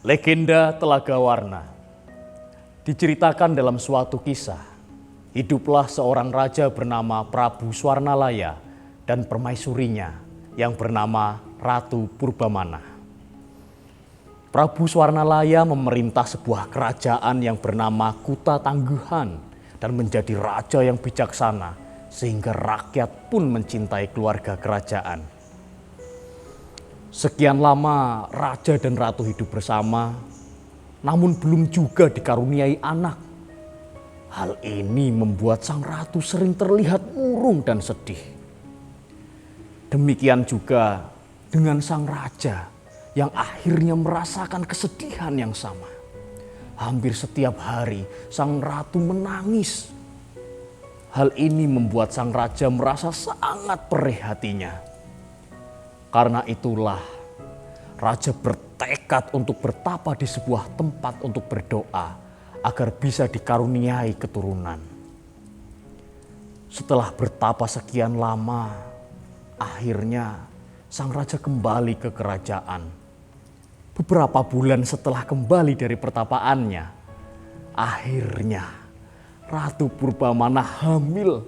Legenda Telaga Warna diceritakan dalam suatu kisah. Hiduplah seorang raja bernama Prabu Swarnalaya dan permaisurinya yang bernama Ratu Purbamana. Prabu Swarnalaya memerintah sebuah kerajaan yang bernama Kuta Tangguhan dan menjadi raja yang bijaksana sehingga rakyat pun mencintai keluarga kerajaan. Sekian lama raja dan ratu hidup bersama, namun belum juga dikaruniai anak. Hal ini membuat sang ratu sering terlihat murung dan sedih. Demikian juga dengan sang raja yang akhirnya merasakan kesedihan yang sama. Hampir setiap hari sang ratu menangis. Hal ini membuat sang raja merasa sangat perih hatinya. Karena itulah raja bertekad untuk bertapa di sebuah tempat untuk berdoa agar bisa dikaruniai keturunan. Setelah bertapa sekian lama, akhirnya sang raja kembali ke kerajaan. Beberapa bulan setelah kembali dari pertapaannya, akhirnya Ratu Purbamana hamil.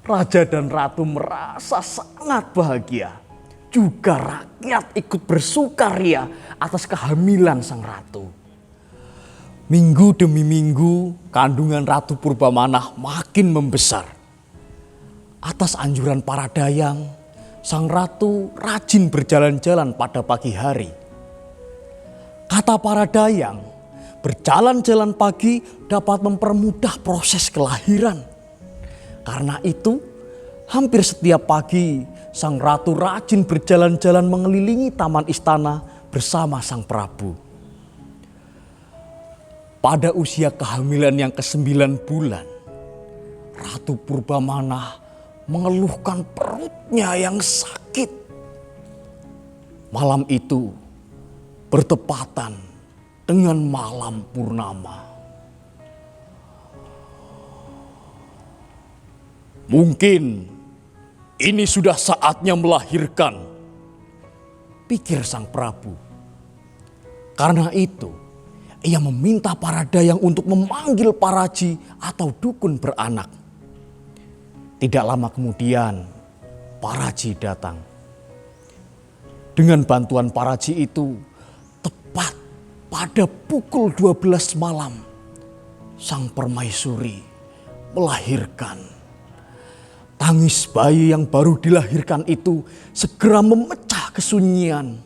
Raja dan ratu merasa sangat bahagia. Juga rakyat ikut bersukaria atas kehamilan sang ratu. Minggu demi minggu kandungan Ratu Purbamana makin membesar. Atas anjuran para dayang, sang ratu rajin berjalan-jalan pada pagi hari. Kata para dayang, berjalan-jalan pagi dapat mempermudah proses kelahiran. Karena itu, hampir setiap pagi sang ratu rajin berjalan-jalan mengelilingi taman istana bersama sang prabu. Pada usia kehamilan yang ke-9 bulan, Ratu Purbamana mengeluhkan perutnya yang sakit. Malam itu bertepatan dengan malam purnama. Mungkin ini sudah saatnya melahirkan, pikir sang prabu. Karena itu, ia meminta para dayang untuk memanggil paraji atau dukun beranak. Tidak lama kemudian, paraji datang. Dengan bantuan paraji itu, tepat pada pukul 12 malam, sang permaisuri melahirkan. Tangis bayi yang baru dilahirkan itu segera memecah kesunyian.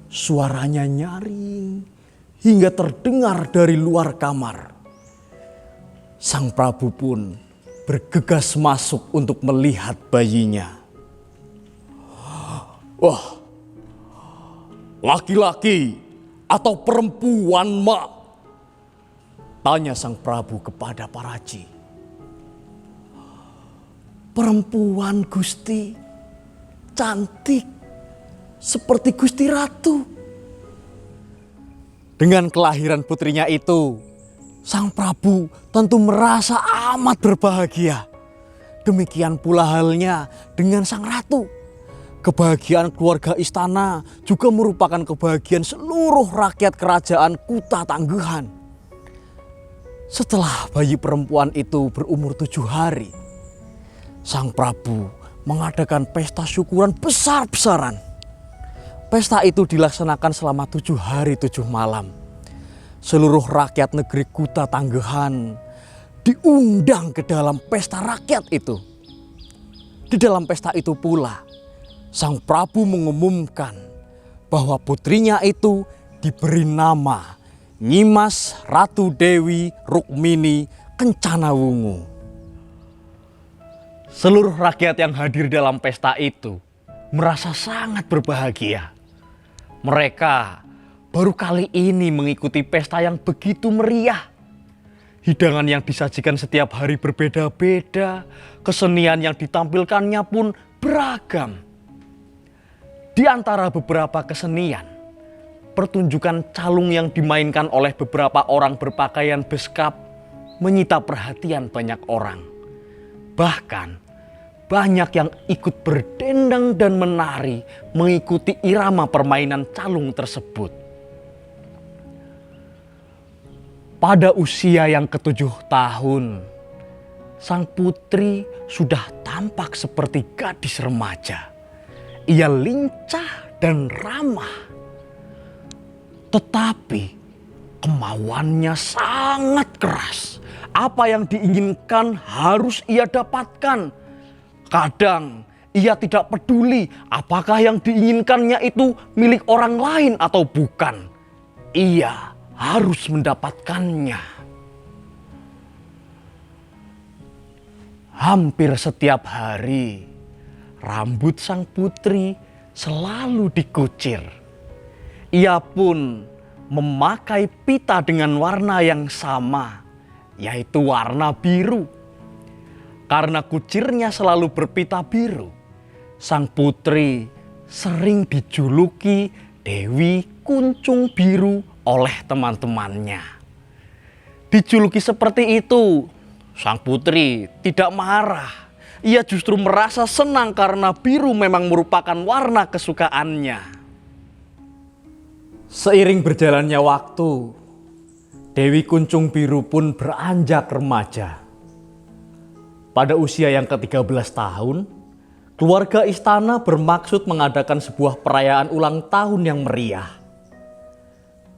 Suaranya nyaring hingga terdengar dari luar kamar. Sang prabu pun bergegas masuk untuk melihat bayinya. Wah, laki-laki atau perempuan, Mak? Tanya sang prabu kepada paraji. Perempuan, Gusti, cantik seperti Gusti Ratu. Dengan kelahiran putrinya itu, sang prabu tentu merasa amat berbahagia. Demikian pula halnya dengan sang ratu. Kebahagiaan keluarga istana juga merupakan kebahagiaan seluruh rakyat kerajaan Kuta Tangguhan. Setelah bayi perempuan itu berumur 7 hari, sang prabu mengadakan pesta syukuran besar-besaran. Pesta itu dilaksanakan selama 7 hari 7 malam. Seluruh rakyat negeri Kuta Tangguhan diundang ke dalam pesta rakyat itu. Di dalam pesta itu pula, sang prabu mengumumkan bahwa putrinya itu diberi nama Nyimas Ratu Dewi Rukmini Kencana Wungu. Seluruh rakyat yang hadir dalam pesta itu merasa sangat berbahagia. Mereka baru kali ini mengikuti pesta yang begitu meriah. Hidangan yang disajikan setiap hari berbeda-beda, kesenian yang ditampilkannya pun beragam. Di antara beberapa kesenian, pertunjukan calung yang dimainkan oleh beberapa orang berpakaian beskap menyita perhatian banyak orang. Bahkan banyak yang ikut berdendang dan menari mengikuti irama permainan calung tersebut. Pada usia yang ke-7 tahun, sang putri sudah tampak seperti gadis remaja. Ia lincah dan ramah. Tetapi kemauannya sangat keras. Apa yang diinginkan harus ia dapatkan. Kadang ia tidak peduli apakah yang diinginkannya itu milik orang lain atau bukan. Ia harus mendapatkannya. Hampir setiap hari, rambut sang putri selalu dikucir. Ia pun memakai pita dengan warna yang sama, yaitu warna biru. Karena kucirnya selalu berpita biru, sang putri sering dijuluki Dewi Kuncung Biru oleh teman-temannya. Dijuluki seperti itu, sang putri tidak marah. Ia justru merasa senang karena biru memang merupakan warna kesukaannya. Seiring berjalannya waktu, Dewi Kuncung Biru pun beranjak remaja. Pada usia yang ke-13 tahun, keluarga istana bermaksud mengadakan sebuah perayaan ulang tahun yang meriah.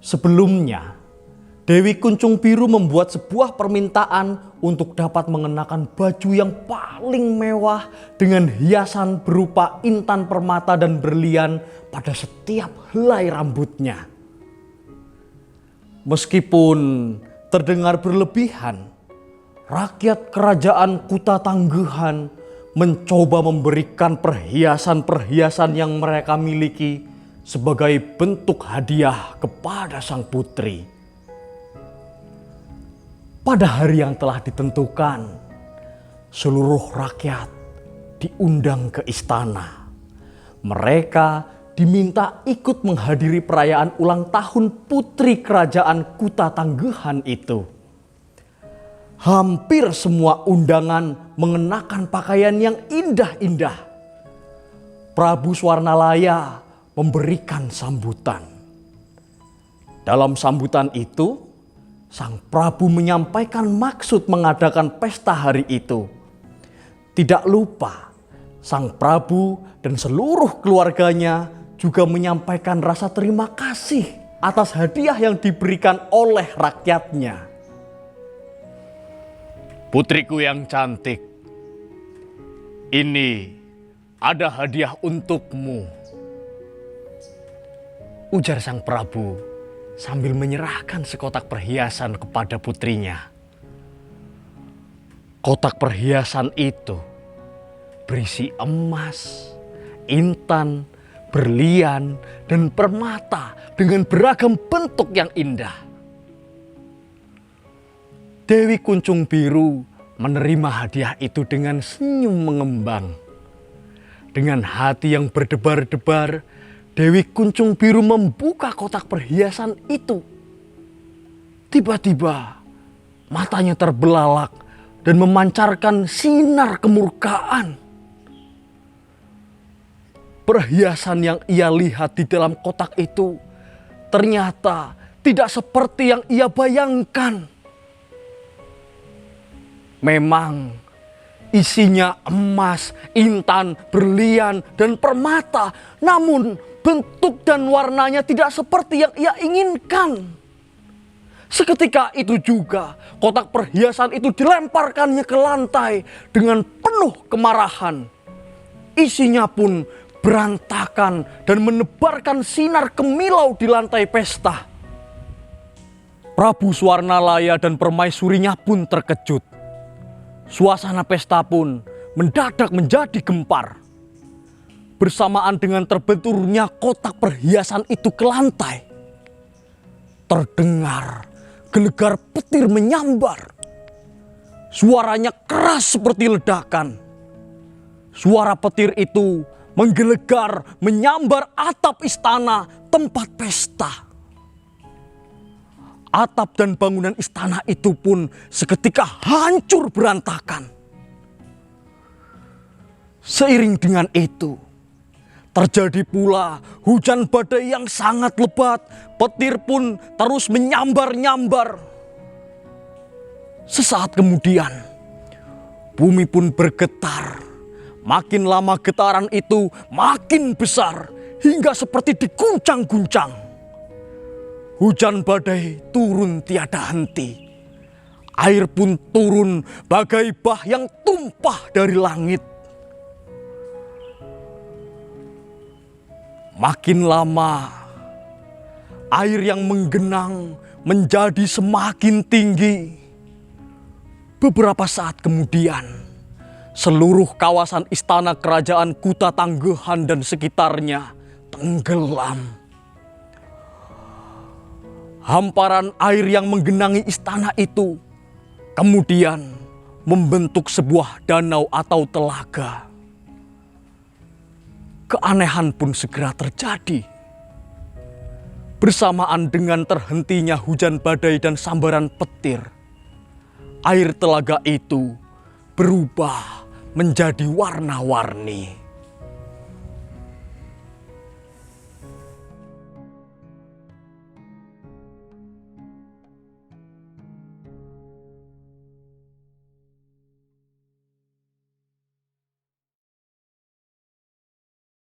Sebelumnya, Dewi Kuncung Biru membuat sebuah permintaan untuk dapat mengenakan baju yang paling mewah dengan hiasan berupa intan permata dan berlian pada setiap helai rambutnya. Meskipun terdengar berlebihan, rakyat kerajaan Kuta Tangguhan mencoba memberikan perhiasan-perhiasan yang mereka miliki sebagai bentuk hadiah kepada sang putri. Pada hari yang telah ditentukan, seluruh rakyat diundang ke istana. Mereka diminta ikut menghadiri perayaan ulang tahun putri kerajaan Kuta Tangguhan itu. Hampir semua undangan mengenakan pakaian yang indah-indah. Prabu Swarnalaya memberikan sambutan. Dalam sambutan itu, sang Prabu menyampaikan maksud mengadakan pesta hari itu. Tidak lupa, sang Prabu dan seluruh keluarganya juga menyampaikan rasa terima kasih atas hadiah yang diberikan oleh rakyatnya. Putriku yang cantik, ini ada hadiah untukmu, ujar sang Prabu sambil menyerahkan sekotak perhiasan kepada putrinya. Kotak perhiasan itu berisi emas, intan, berlian, dan permata dengan beragam bentuk yang indah. Dewi Kuncung Biru menerima hadiah itu dengan senyum mengembang. Dengan hati yang berdebar-debar, Dewi Kuncung Biru membuka kotak perhiasan itu. Tiba-tiba matanya terbelalak dan memancarkan sinar kemurkaan. Perhiasan yang ia lihat di dalam kotak itu ternyata tidak seperti yang ia bayangkan. Memang isinya emas, intan, berlian, dan permata. Namun bentuk dan warnanya tidak seperti yang ia inginkan. Seketika itu juga kotak perhiasan itu dilemparkannya ke lantai dengan penuh kemarahan. Isinya pun berantakan dan menebarkan sinar kemilau di lantai pesta. Prabu Swarnalaya dan permaisurinya pun terkejut. Suasana pesta pun mendadak menjadi gempar. Bersamaan dengan terbenturnya kotak perhiasan itu ke lantai, terdengar gelegar petir menyambar. Suaranya keras seperti ledakan. Suara petir itu menggelegar menyambar atap istana tempat pesta. Atap dan bangunan istana itu pun seketika hancur berantakan. Seiring dengan itu, terjadi pula hujan badai yang sangat lebat. Petir pun terus menyambar-nyambar. Sesaat kemudian, bumi pun bergetar. Makin lama getaran itu makin besar hingga seperti diguncang-guncang. Hujan badai turun tiada henti. Air pun turun bagai bah yang tumpah dari langit. Makin lama, air yang menggenang menjadi semakin tinggi. Beberapa saat kemudian, seluruh kawasan istana kerajaan Kuta Tanggehan dan sekitarnya tenggelam. Hamparan air yang menggenangi istana itu kemudian membentuk sebuah danau atau telaga. Keanehan pun segera terjadi. Bersamaan dengan terhentinya hujan badai dan sambaran petir, air telaga itu berubah menjadi warna-warni.